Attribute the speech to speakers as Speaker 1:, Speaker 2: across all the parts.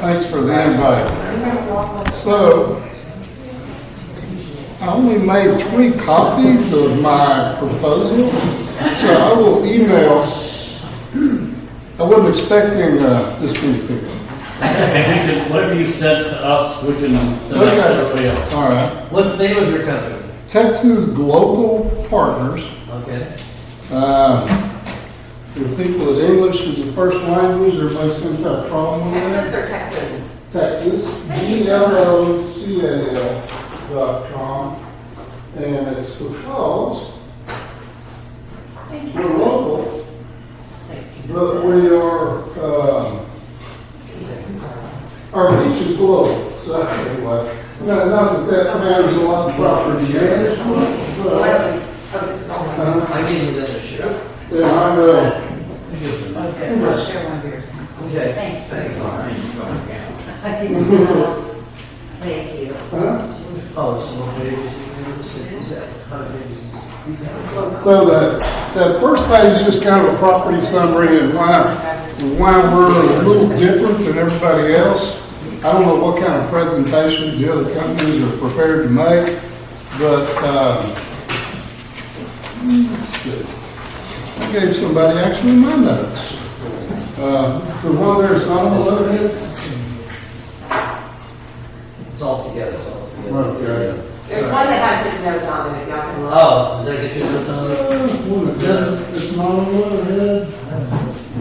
Speaker 1: Thanks for the invite. So, I only made 3 copies of my proposal, so I will email. I wasn't expecting this many people.
Speaker 2: And we can, whatever you sent to us, we can send it to everybody else.
Speaker 1: All right.
Speaker 3: What's the name of your company?
Speaker 1: Texas Global Partners.
Speaker 3: Okay.
Speaker 1: For people that English is the first language, everybody seems to have a problem with that.
Speaker 4: Texas or Texans?
Speaker 1: Texas, GLOCAL.com, and it's because we're local, but we are, our beach is global, so anyway, not that matters a lot of property management, but,
Speaker 4: Oh, this is all.
Speaker 3: I gave you this shit.
Speaker 1: yeah, I know.
Speaker 5: Okay, I'll share one of yours.
Speaker 3: Okay.
Speaker 5: Thank you. I can lay it to you.
Speaker 1: Huh?
Speaker 3: Oh, so
Speaker 1: So that first page is just kind of a property summary and why we're a little different than everybody else. I don't know what kind of presentations the other companies are prepared to make, but let's see. I gave somebody actually my notes. The one there's not on the letterhead.
Speaker 3: it's all together.
Speaker 1: Okay.
Speaker 4: There's one that has his notes on it, if y'all can look.
Speaker 3: Oh, does that get your notes on it?
Speaker 1: One that doesn't, it's not on the letterhead.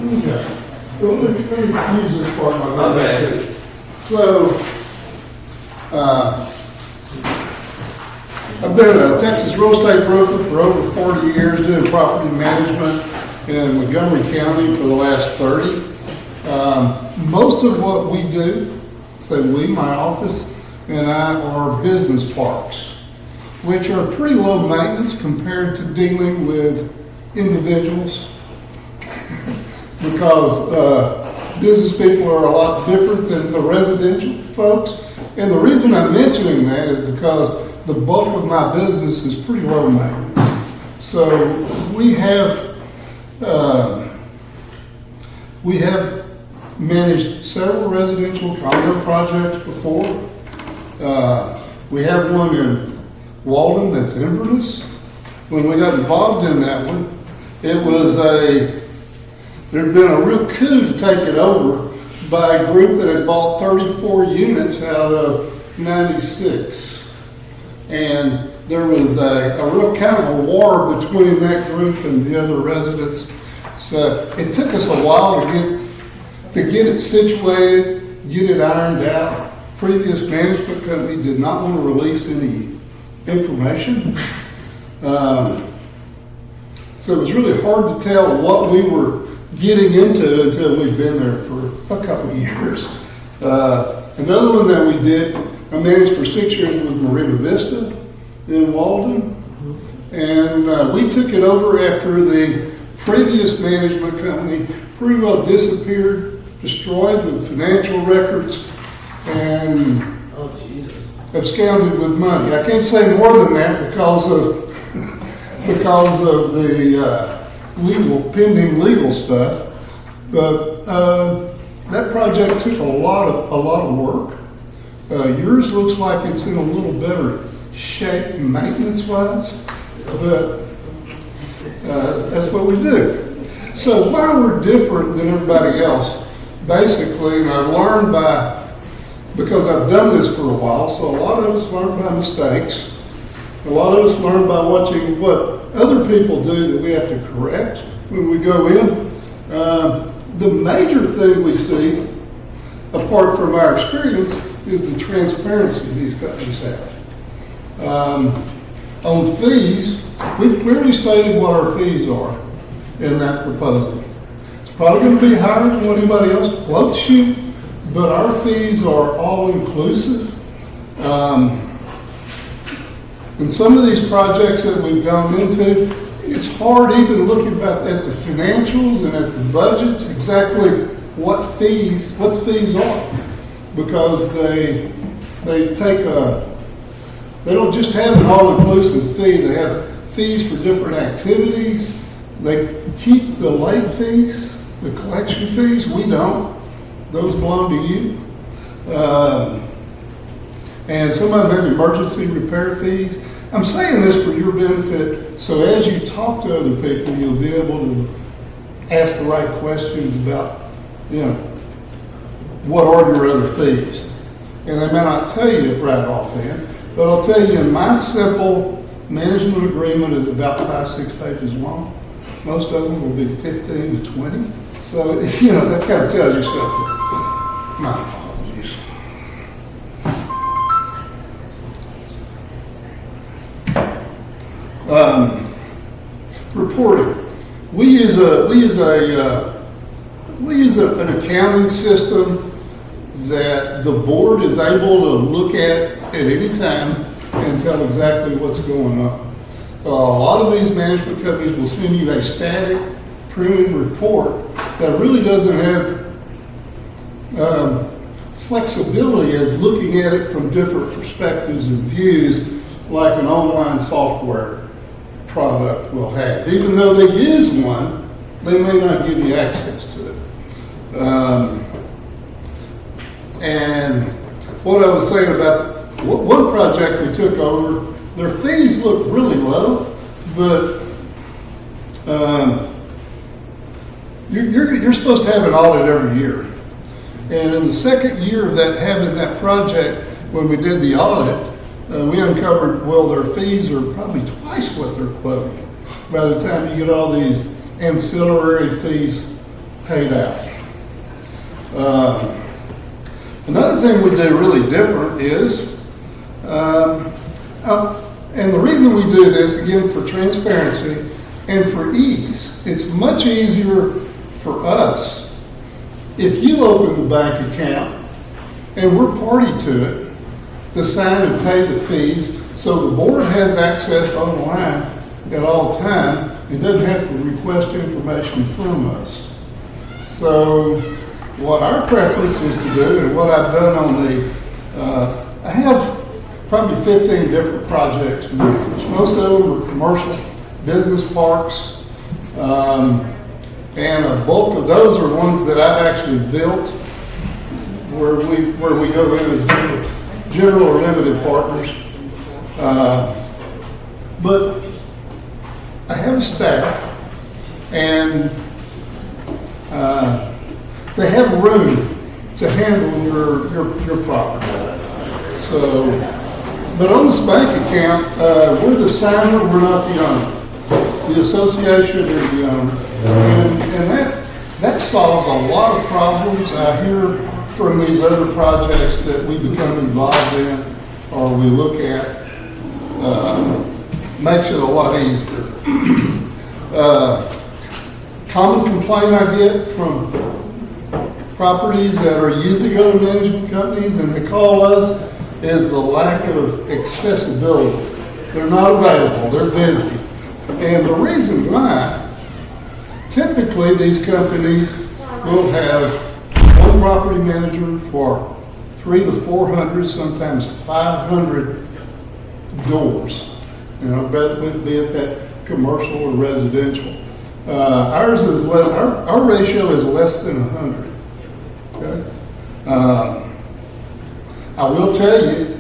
Speaker 1: Okay. Well, let me use this part of my
Speaker 3: Okay.
Speaker 1: notes. So, I've been a Texas real estate broker for over 40 years, doing property management in Montgomery County for the last 30. Most of what we do, so we, my office, and I, are business parks, which are pretty low maintenance compared to dealing with individuals. Because business people are a lot different than the residential folks. And the reason I'm mentioning that is because the bulk of my business is pretty low maintenance. So we have managed several residential condo projects before. We have one in Walden that's Inverness. When we got involved in that one, there'd been a real coup to take it over by a group that had bought 34 units out of 96. And there was a real kind of a war between that group and the other residents. So it took us a while to get it situated, get it ironed out. Previous management company did not want to release any information. So it was really hard to tell what we were getting into until we'd been there for a couple of years. Another one that we did, I managed for 6 years with Marina Vista in Walden. And we took it over after the previous management company pretty well disappeared, destroyed the financial records, and
Speaker 3: Oh, Jesus.
Speaker 1: absconded with money. I can't say more than that because of the pending legal stuff. But that project took a lot of work. Yours looks like it's in a little better shape maintenance-wise, but that's what we do. So why we're different than everybody else, basically, and I've learned because I've done this for a while, so a lot of us learn by mistakes. A lot of us learn by watching what other people do that we have to correct when we go in. The major thing we see, apart from our experience, is the transparency these companies have. On fees, we've clearly stated what our fees are in that proposal. It's probably going to be higher than what anybody else quotes you, but our fees are all inclusive. And some of these projects that we've gone into, it's hard even looking at the financials and at the budgets, exactly what fees are. Because they don't just have an all-inclusive fee, they have fees for different activities. They keep the late fees, the collection fees, we don't. Those belong to you. And some of them have emergency repair fees. I'm saying this for your benefit, so as you talk to other people, you'll be able to ask the right questions about, what are your other fees? And they may not tell you it right offhand, but I'll tell you, my simple management agreement is about 5-6 pages long. Most of them will be 15 to 20. So, that kind of tells you something. My apologies. Reporting. We use an accounting system that the board is able to look at any time and tell exactly what's going on. A lot of these management companies will send you a static printed report that really doesn't have flexibility as looking at it from different perspectives and views like an online software product will have. Even though they use one, they may not give you access to it. And what I was saying about one project we took over, their fees looked really low, but you're supposed to have an audit every year. And in the second year of having that project, when we did the audit, we uncovered, their fees are probably twice what they're quoting by the time you get all these ancillary fees paid out. Another thing we do really different is, and the reason we do this, again, for transparency and for ease, it's much easier for us if you open the bank account and we're party to it, to sign and pay the fees, so the board has access online at all time and doesn't have to request information from us. So what our preference is to do, and what I've done on I have probably 15 different projects to manage. Most of them are commercial business parks, and a bulk of those are ones that I've actually built, where we go in as general or limited partners. But I have a staff, and they have room to handle your property. So, but on this bank account, we're the signer, we're not the owner. The association is the owner. And that solves a lot of problems. I hear from these other projects that we become involved in or we look at, makes it a lot easier. Common complaint I get from properties that are using other management companies and they call us is the lack of accessibility. They're not available, they're busy. And the reason why, typically these companies will have one property manager for 300 to 400, sometimes 500 doors. Be it that commercial or residential. Ours is our ratio is less than 100. Okay? I will tell you,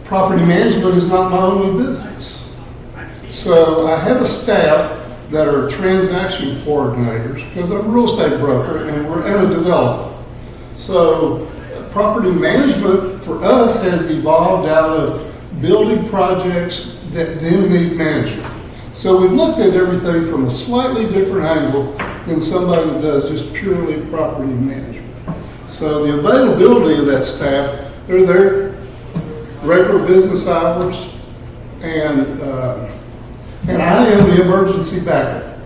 Speaker 1: property management is not my only business. So I have a staff that are transaction coordinators because I'm a real estate broker and we're in a developer. So property management for us has evolved out of building projects that then need management. So we've looked at everything from a slightly different angle than somebody that does just purely property management. So the availability of that staff, they're there regular business hours, and I am the emergency backup.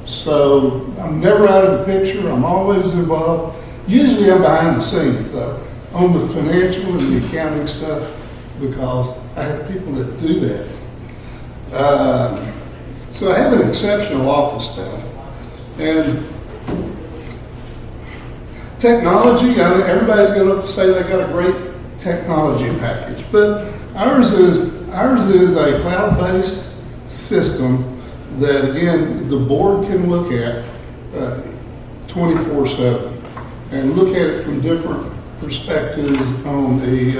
Speaker 1: So I'm never out of the picture. I'm always involved. Usually I'm behind the scenes though, on the financial and the accounting stuff, because I have people that do that. So I have an exceptional office staff. And technology, I mean, everybody's going to say they got a great technology package, but ours is a cloud-based system that, again, the board can look at 24/7 and look at it from different perspectives on the,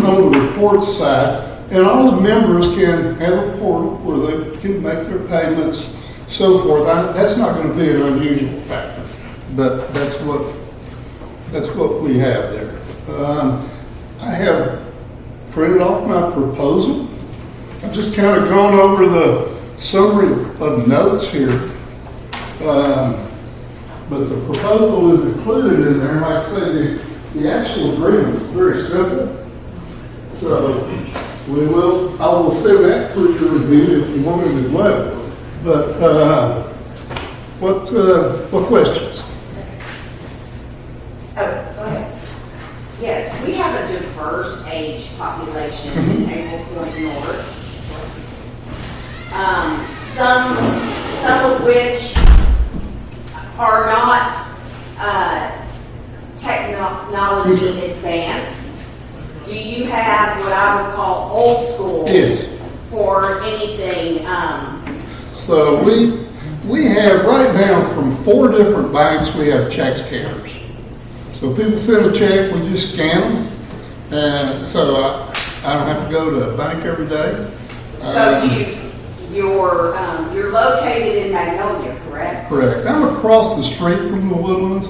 Speaker 1: on the reports side. And all the members can have a portal where they can make their payments, so forth. That's not going to be an unusual factor, but that's what we have there. I have printed off my proposal. I've just kind of gone over the summary of notes here. But the proposal is included in there. Like I say, the actual agreement is very simple. So I will send that for your review if you want me to do it. But what questions?
Speaker 4: Oh, go ahead.
Speaker 6: Yes, we have a diverse age population in Maple Point North. Some of which are not technology advanced. Do you have what I would call old school?
Speaker 1: Yes.
Speaker 6: For anything?
Speaker 1: So we have right now from 4 different banks, we have check scanners. So people send a check, we just scan them. And so I don't have to go to a bank every day.
Speaker 6: So you're located in Magnolia, correct?
Speaker 1: Correct. I'm across the street from the Woodlands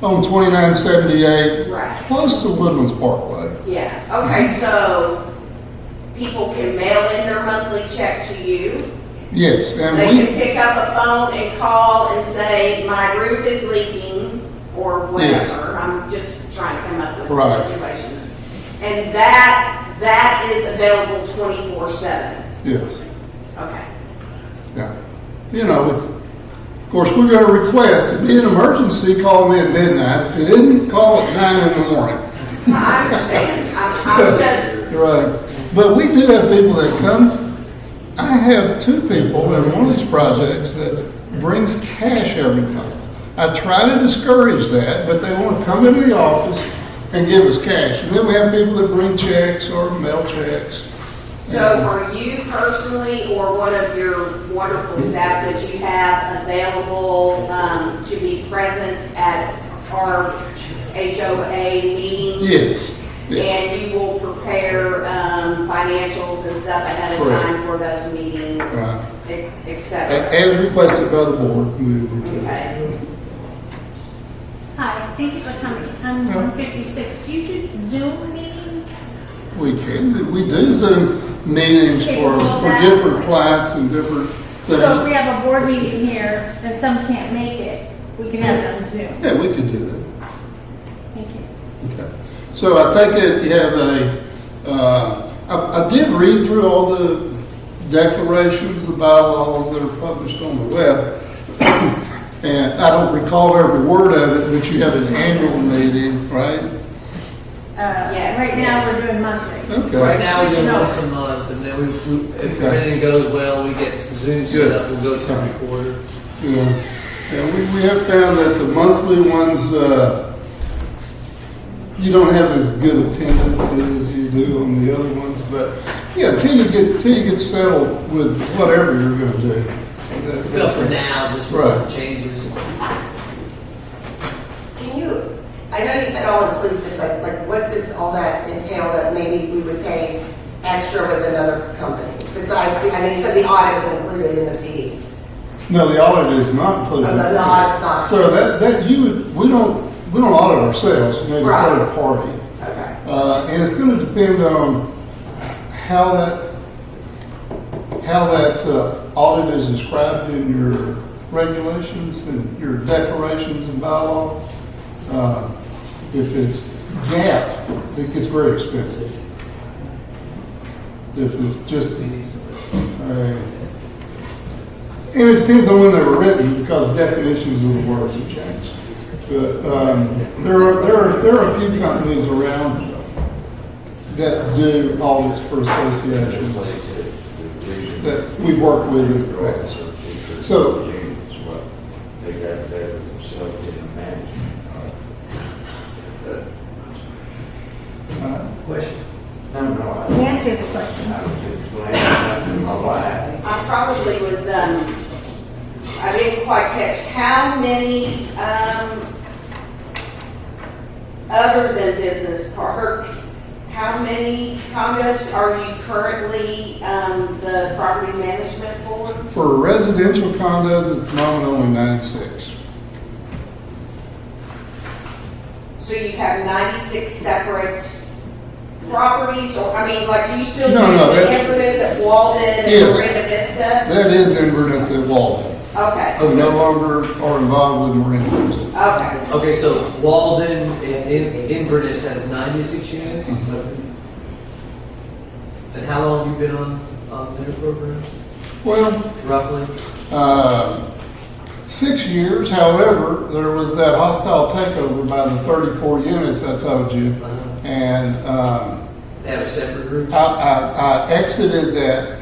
Speaker 1: on 2978,
Speaker 6: Right.
Speaker 1: close to Woodlands Parkway.
Speaker 6: Yeah, okay, so people can mail in their monthly check to you.
Speaker 1: Yes, and
Speaker 6: They
Speaker 1: we,
Speaker 6: can pick up a phone and call and say, my roof is leaking, or
Speaker 1: Yes.
Speaker 6: whatever. I'm just trying to come up with
Speaker 1: Right.
Speaker 6: situations. And that is available 24/7.
Speaker 1: yes,
Speaker 6: Okay.
Speaker 1: yeah. You know, of course, we're going to request, if it be an emergency, call me at midnight. If it isn't, call at 9 in the morning.
Speaker 6: I understand. I'm just,
Speaker 1: Right. But we do have people that come. I have 2 people in one of these projects that brings cash every month. I try to discourage that, but they want to come into the office and give us cash. And then we have people that bring checks or mail checks.
Speaker 6: so are you personally or one of your wonderful staff that you have available to be present at our HOA meetings?
Speaker 1: Yes. Yeah.
Speaker 6: And you will prepare financials and stuff ahead of
Speaker 1: Correct.
Speaker 6: time for those meetings,
Speaker 1: Right.
Speaker 6: et cetera?
Speaker 1: As requested by the board. we will do.
Speaker 6: Okay.
Speaker 7: Hi, thank you for coming. I'm 156. You do Zoom meetings?
Speaker 1: We can, we do Zoom meetings for different clients and different
Speaker 7: So if
Speaker 1: things.
Speaker 7: we have a board meeting here and some can't make it, we can have it on Zoom.
Speaker 1: Yeah, we could do that.
Speaker 7: Thank you.
Speaker 1: Okay. So I take it you have I did read through all the declarations, the bylaws that are published on the web. And I don't recall every word of it, but you have an annual meeting, right?
Speaker 6: Yes.
Speaker 7: Right now, we're doing monthly.
Speaker 1: Okay.
Speaker 3: Right now, we do
Speaker 7: No.
Speaker 3: once a month, and then if
Speaker 1: Okay.
Speaker 3: everything goes well, we get Zoom set
Speaker 1: Good.
Speaker 3: up, we'll go to every quarter.
Speaker 1: Yeah. Yeah, we have found that the monthly ones, you don't have as good attendance as you do on the other ones, but yeah, till you get settled with whatever you're gonna do.
Speaker 3: Feel for now, just
Speaker 1: Right.
Speaker 3: with changes.
Speaker 4: Can you, I know you said all inclusive, but like what does all that entail that maybe we would pay extra with another company? Besides, I know you said the audit was included in the fee.
Speaker 1: No, the audit is not included.
Speaker 4: Oh, the audit's not.
Speaker 1: So we don't audit ourselves, maybe
Speaker 4: Right.
Speaker 1: third party.
Speaker 4: Okay.
Speaker 1: And it's gonna depend on how that audit is described in your regulations and your declarations and bylaw. If it's GAAP, it gets very expensive. If it's just, and it depends on when they were written, because definitions of the words have changed. But there are a few companies around that do audits for associations that we've worked with in the past. So,
Speaker 8: They got that themselves in management.
Speaker 3: Question?
Speaker 8: No,
Speaker 7: You answered the question.
Speaker 8: I was explaining that to my wife.
Speaker 6: I probably was, I didn't quite catch, how many, other than business parks, how many condos are you currently, the property management for?
Speaker 1: For residential condos, at the moment, only 96.
Speaker 6: So you have 96 separate properties, or, I mean, like, do you still do
Speaker 1: No, no,
Speaker 6: the
Speaker 1: that's-
Speaker 6: Inverness at Walden and
Speaker 1: Yes.
Speaker 6: Marina Vista?
Speaker 1: That is Inverness at Walden.
Speaker 6: Okay,
Speaker 1: Who no longer are involved with Marina Vista.
Speaker 6: okay.
Speaker 3: Okay, so Walden and Inverness has 96 units? And how long have you been on their program,
Speaker 1: Well,
Speaker 3: roughly?
Speaker 1: 6 years, however, there was that hostile takeover by the 34 units I told you. And
Speaker 3: They have a separate group?
Speaker 1: I exited that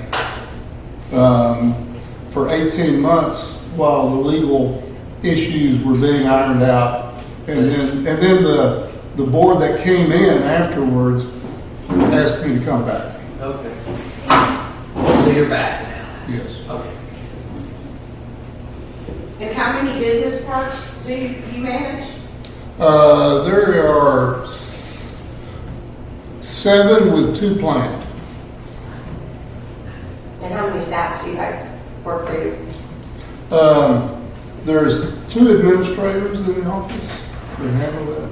Speaker 1: for 18 months while the legal issues were being ironed out. And then the board that came in afterwards asked me to come back.
Speaker 3: Okay. So you're back now?
Speaker 1: Yes.
Speaker 3: Okay.
Speaker 6: And how many business parks do you manage?
Speaker 1: There are 7 with 2 planned.
Speaker 4: And how many staff do you guys work for you?
Speaker 1: There's 2 administrators in the office that handle that.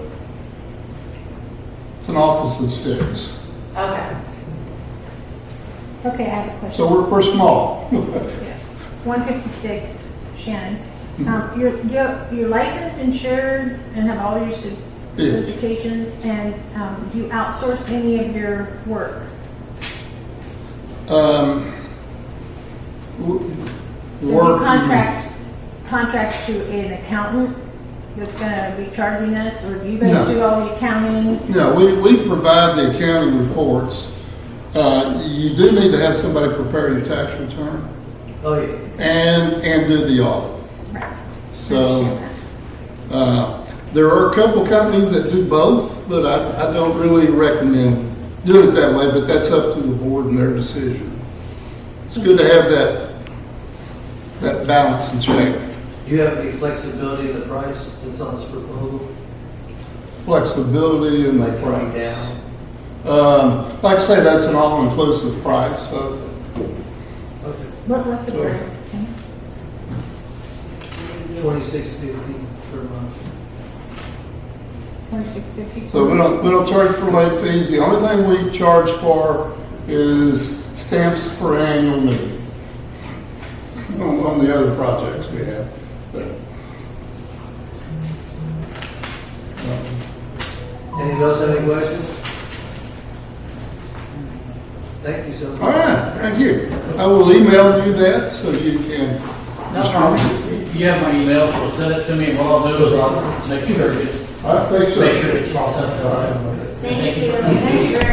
Speaker 1: It's an office of 6.
Speaker 4: Okay.
Speaker 7: Okay, I have a question.
Speaker 1: So we're small.
Speaker 7: 156 Shannon. You're licensed, insured, and have all your certifications, and do you outsource any of your work? Do you
Speaker 1: Work.
Speaker 7: contract to an accountant that's gonna be charging us, or do you guys
Speaker 1: No.
Speaker 7: do all the accounting?
Speaker 1: No, we provide the accounting reports. You do need to have somebody prepare your tax return
Speaker 3: Oh, yeah.
Speaker 1: and do the audit.
Speaker 7: Right.
Speaker 1: So,
Speaker 7: Understand that.
Speaker 1: there are a couple companies that do both, but I don't really recommend doing it that way, but that's up to the board and their decision. It's good to have that balance in check.
Speaker 3: Do you have any flexibility in the price that's on this proposal?
Speaker 1: Flexibility in the
Speaker 3: Like coming
Speaker 1: price.
Speaker 3: down?
Speaker 1: Like I say, that's an all-inclusive price, so
Speaker 3: Okay.
Speaker 7: What's the
Speaker 1: So-
Speaker 7: price?
Speaker 3: 26.50 per month.
Speaker 7: 2650.
Speaker 1: So we don't charge for late fees. The only thing we charge for is stamps for annual meeting. On the other projects we have.
Speaker 3: Anyone else have any questions? Thank you so much.
Speaker 1: All right, thank you. I will email you that so you can.
Speaker 2: No problem. You have my email, so send it to me, and what I'll do is I'll make sure it's,
Speaker 1: All right, thanks, sir.
Speaker 2: make sure it's processed.
Speaker 5: Thank you.
Speaker 6: Thank you very